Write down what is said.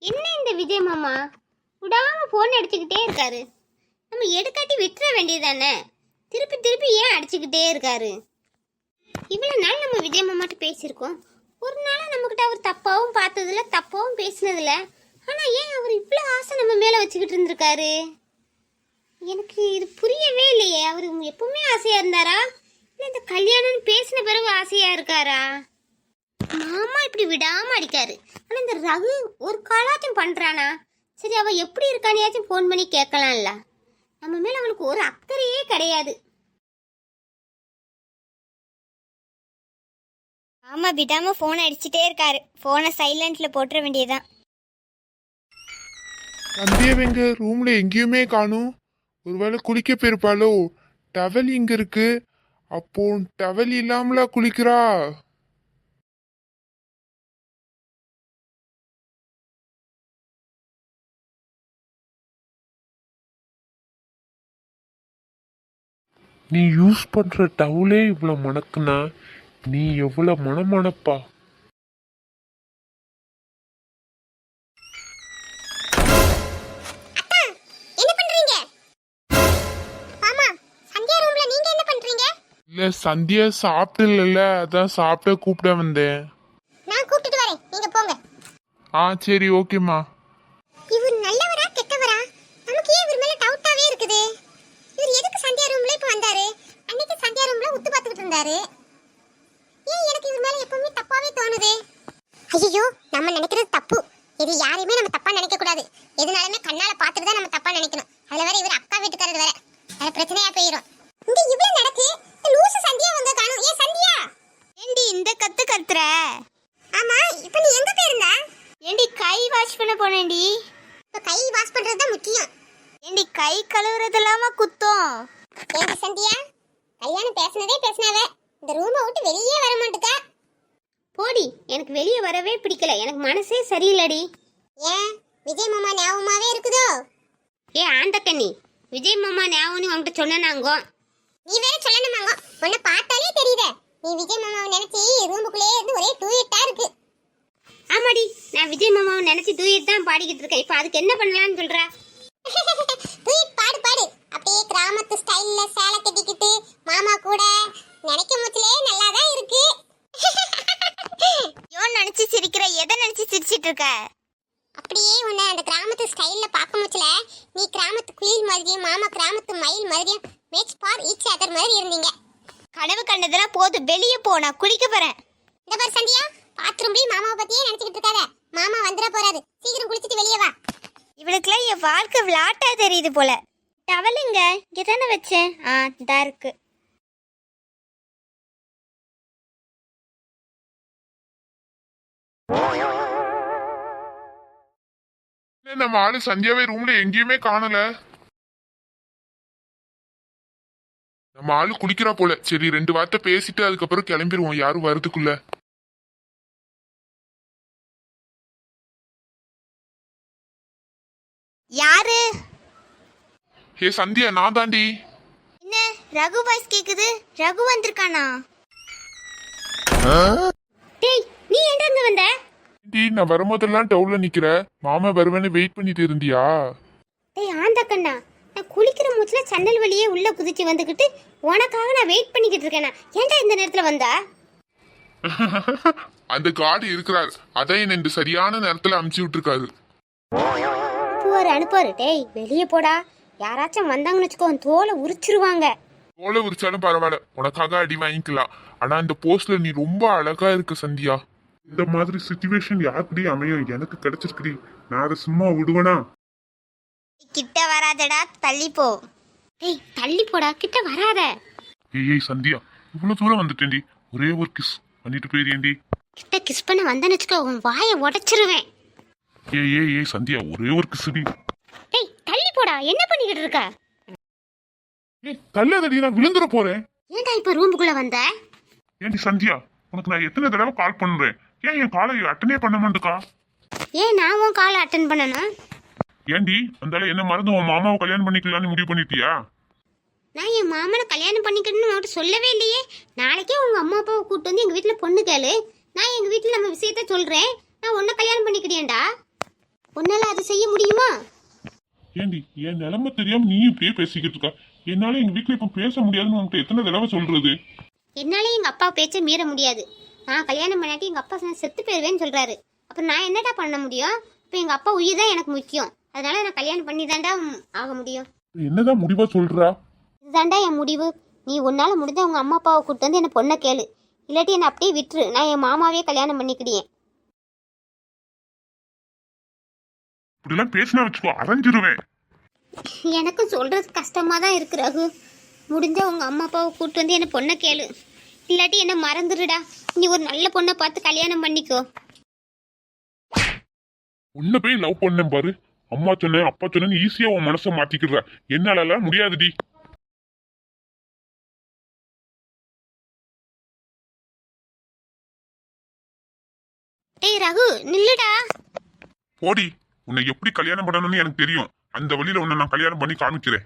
என்ன இந்த விஜய் மாமா விடாம போன் அடிச்சுக்கிட்டே இருக்காரு. நம்ம எடுக்காட்டி விட்டுற வேண்டியதானே. திருப்பி திருப்பி ஏன் அடிச்சுக்கிட்டே இருக்காரு? இவ்வளவு நாள் நம்ம விஜய் மாமாட்ட பேசியிருக்கோம். ஒரு நாள் நம்மகிட்ட அவர் தப்பாவும் பார்த்ததில்ல, தப்பாவும் பேசினதில்ல. ஆனா ஏன் அவர் இவ்வளவு ஆசை நம்ம மேல வச்சுக்கிட்டு இருந்திருக்காரு? எனக்கு இது புரியவே இல்லையே. அவர் எப்பவுமே ஆசையா இருந்தாரா, இல்ல இந்த கல்யாணம்னு பேசின பிறகு ஆசையா இருக்காரா? மாமா இப்படி விடாம அடிக்காரு. ஆனா இந்த ரகு ஒரு காலாச்சும் பண்றானா? சரி, அவ எப்படி இருக்கானியாச்சும் போன் பண்ணி கேட்கலாம்ல. நம்ம மேல அவனுக்கு ஒரு அக்கறையே கிடையாது. ஆமா, விடாம போன் அடிச்சுட்டே இருக்காரு. போனை சைலண்ட்ல போட்டுற வேண்டியதான். சந்தியாவெங்க ரூம்ல எங்கேயுமே காணும். ஒருவேளை குளிக்க போயிருப்பாளோ? டவல் இங்க இருக்கு. அப்போ டவல் இல்லாமலா குளிக்கிறா? நீ யூஸ் பண்ற டவுலே இவ்வளவு மணக்குனா நீ எவ்வளவு மணப்பா? இல்ல சந்தியா சாப்பிடல, அதான் சாப்பிட கூப்பிட வந்தேன். நான் கூப்பிட்டு வரேன், நீங்க போங்க. சரி, ஓகேம்மா. இவர் நல்லவரா கெட்டவரா? நமக்கு ஏன் இவர் மேல டவுட்டாவே இருக்குது. இவர் எதுக்கு சந்தியா ரூம்ல இப்ப வந்தாரு? அன்னைக்கு சந்தியா ரூம்ல உத்து பார்த்துக்கிட்டு இருந்தாரு. ஏன் எனக்கு இவர் மேல எப்பவுமே தப்பாவே தோணுது? ஐயோ, நம்ம நினைக்கிறது தப்பு. இது யாரையுமே நம்ம தப்பா நினைக்க கூடாது. எதுனாலுமே கண்ணால பார்த்துட்டு தான் நம்ம தப்பா நினைக்கணும். அதுல வேற இவர் அக்கா வீட்டுக்காரர் வேற பிரச்சனையா போயிடும். இங்க இவ்வளவு நடக்கு, லூசு சந்தியா வந்த காணோம். ஏன் சந்தியா? ஏண்டி இந்த கத்து கத்துற? ஆமா, இப்ப நீ எங்க போயிருந்த? ஏண்டி கை வாஷ் பண்ண போனேன்டி. இப்ப கை வாஷ் பண்றது தான் முக்கியம். ஏண்டி கை கழுவுறது இல்லாம குத்தம். ஏண்டி சந்தியா, கல்யாணம் பேசினாவே இந்த ரூமை விட்டு வெளியே வர மாட்டேக்கா. போடி, எனக்கு வெளியே வரவே பிடிக்கல. எனக்கு மனசே சரியில்லடி. ஏன் விஜய் மாமா ஞாபகமாவே இருக்குதோ? ஆண்டக்கண்ணி, விஜய் மாமா ஞாபகம் உங்ககிட்ட சொன்னாங்கோ. நீ வேற சொல்லணுமாங்க? உன்னை பார்த்தாலே தெரியுதே, நீ விஜய் மாமாவை நினைச்சி ரூமுக்குள்ளே இருந்து ஒரே டூயிட்டா இருக்கு. ஆமாடி, நான் விஜய் மாமாவை நினைச்சு டூயிட் தான் பாடிக்கிட்டு இருக்கேன். இப்ப அதுக்கு என்ன பண்ணலாம்னு சொல்ற? டூயிட் பாடு. அப்படியே கிராமத்து ஸ்டைல்ல சேலை கட்டிக்கிட்டு மாமா கூட நினைக்கும் போதுலே நல்லா தான் இருக்கு. யோன் நினைச்சு சிரிக்கிற? எதை நினைச்சு சிரிச்சிட்டு இருக்க? அப்படியே உன்னை அந்த கிராமத்து ஸ்டைல்ல பார்க்கும் போதுல நீ கிராமத்து குயில் மாதிரியும் மாமா கிராமத்து மயில் மாதிரியும் மேட்ச் ஃபார் ஈச் அதர் மாதிரி இருந்தீங்க. கனவு கண்டதெல்லாம் போதும், வெளியே போ, நான் குளிக்க போறேன். இந்த பார் சந்தியா, பாத்ரூம்லயே மாமாவை பத்தியே நினைச்சிட்டு இருக்காத. மாமா வந்துட போறாரு, சீக்கிரம் குளிச்சிட்டு வெளியே வா. இவளுக்குலாம் என் வாழ்க்கை விளாட்டா தெரியுது போல. டவலுங்க இங்க தானே வச்சேன். இதா இருக்கு. நம்ம ஆளு சந்தியாவே ரூம்ல எங்கேயுமே காணல. நம்ம ஆளு குளிக்கிறா போல. சரி, 2 வார்த்தை பேசிட்டு அதுக்கப்புறம் கிளம்பிடுவோம், யாரும் வரதுக்குள்ள. யாரு? சந்தியா, நான் தாண்டி. என்ன ரகு வாய்ஸ் கேக்குது? ரகு வந்திருக்கானா? டேய், நீ எங்க இருந்து வந்த? நான் வரும்போதெல்லாம் டவுல நிக்கிற. மாமா வருவேன்னு வெயிட் பண்ணிட்டு இருந்தியா? டேய் ஆந்தக்கண்ணா, நான் குளிக்கிற மூச்சுல சன்னல் வழியே உள்ள குதிச்சு வந்துகிட்டு உனக்காக நான் வெயிட் பண்ணிக்கிட்டு இருக்கேனா? ஏன்டா இந்த நேரத்துல வந்தா? அந்த கார்டு இருக்கிறார், அதான் என்ன இந்த சரியான நேரத்துல அமுச்சு விட்டுருக்காரு. அனுப்பாரு. டேய் வெளியே போடா, யாராச்சும் வந்தாங்கன்னு வச்சுக்கோ, தோலை உரிச்சிருவாங்க. தோலை உரிச்சாலும் பரவாயில்ல, உனக்காக அடி வாங்கிக்கலாம். ஆனா இந்த போஸ்ட்ல நீ ரொம்ப அழகா இருக்க சந்தியா. இந்த மாதிரி சிச்சுவேஷன் யாருக்குடி அமையும்? எனக்கு கிடைச்சிருக்குடி, நான் அதை சும்மா விடுவேனா? கிட்ட வராதடா, தள்ளி போ. டேய் தள்ளி போடா, கிட்ட வராத. ஏய் சந்தியா, இவ்வளவு தூரம் வந்துட்டேன்டி, ஒரே ஒரு கிஸ் பண்ணிட்டு போயிருந்தேன்டி. கிட்ட கிஸ் பண்ண வந்தேன்னு வச்சுக்கோ, உன் வாயை உடைச்சிருவேன். ஏய் சந்தியா, ஒரே ஒரு கிஸ்டி. டேய் தள்ளி போடா, என்ன பண்ணிக்கிட்டு இருக்க? தள்ளாதடி, நான் விழுந்துற போறேன். ஏன்டா இப்ப ரூமுக்குள்ள வந்த? ஏண்டி சந்தியா, உனக்கு நான் எத்தனை தடவை கால் பண்றேன், ஏன் என் காலை அட்டனே பண்ண மாட்டேக்கா? ஏன் நான் உன் காலை அட்டன் பண்ணணும்? ஏண்டி அந்தால என்ன மறந்து உன் மாமாவை கல்யாணம் பண்ணிக்கலாம்னு முடிவு பண்ணிட்டியா? நான் என் மாமனை கல்யாணம் பண்ணிக்கணும்னு உன்கிட்ட சொல்லவே இல்லையே. நாளைக்கே உங்க அம்மா அப்பாவை கூப்பிட்டு வந்து எங்க வீட்டுல பொண்ணு கேளு. நான் எங்க வீட்டுல நம்ம விஷயத்த சொல்றேன். நான் உன்னை கல்யாணம் பண்ணிக்கிறேன்டா. உன்னால அதை செய்ய முடியுமா? ஏண்டி என் நிலைமை தெரியாம நீ இப்படியே பேசிக்கிட்டு இருக்கா? என்னால எங்க வீட்டுல இப்ப பேச முடியாதுன்னு உன்கிட்ட எத்தனை தடவை சொல்றது? என்னாலே எங்க அப்பா பேச்ச மீற முடியாது. நான் கல்யாணம் பண்ணாட்டி எங்க அப்பா செத்து போயிருவேன்னு சொல்றாரு. அப்புறம் நான் என்னடா பண்ண முடியும்? இப்போ எங்க அப்பா உயிர் தான் எனக்கு முக்கியம். அதனால நான் கல்யாணம் பண்ணி தாண்டா ஆக முடியும். என்னதான் முடிவா சொல்றா? இதுதாண்டா என் முடிவு. நீ உன்னால முடிஞ்ச உங்க அம்மா அப்பாவை கூப்பிட்டு வந்து என்ன பொண்ணை கேளு, இல்லாட்டி என்னை அப்படியே விட்டுரு. நான் என் மாமாவே கல்யாணம் பண்ணிக்கிட்டேன். இப்படிலாம் பேசினா வச்சுக்கோ, அரைஞ்சிருவேன். எனக்கு சொல்றது கஷ்டமா தான் இருக்கு ரகு. முடிஞ்ச உங்க அம்மா அப்பாவை கூப்பிட்டு வந்து என்ன பொண்ணை கேளு, இல்லாட்டி என்ன மறந்துடுடா. நீ ஒரு நல்ல பொண்ணை பார்த்து கல்யாணம் பண்ணிக்கோ. உன்ன போய் லவ் பண்ணேன் பாரு. அம்மா சொன்னேன் அப்பா சொன்னேன்னு ஈஸியா உன் மனசை மாத்திக்கிற. என்னால முடியாதுடி. டேய் ரகு, நில்லுடா. போடி, உன்னை எப்படி கல்யாணம் பண்ணணும்னு எனக்கு தெரியும். அந்த வழியில உன்னை நான் கல்யாணம் பண்ணி காமிக்கிறேன்.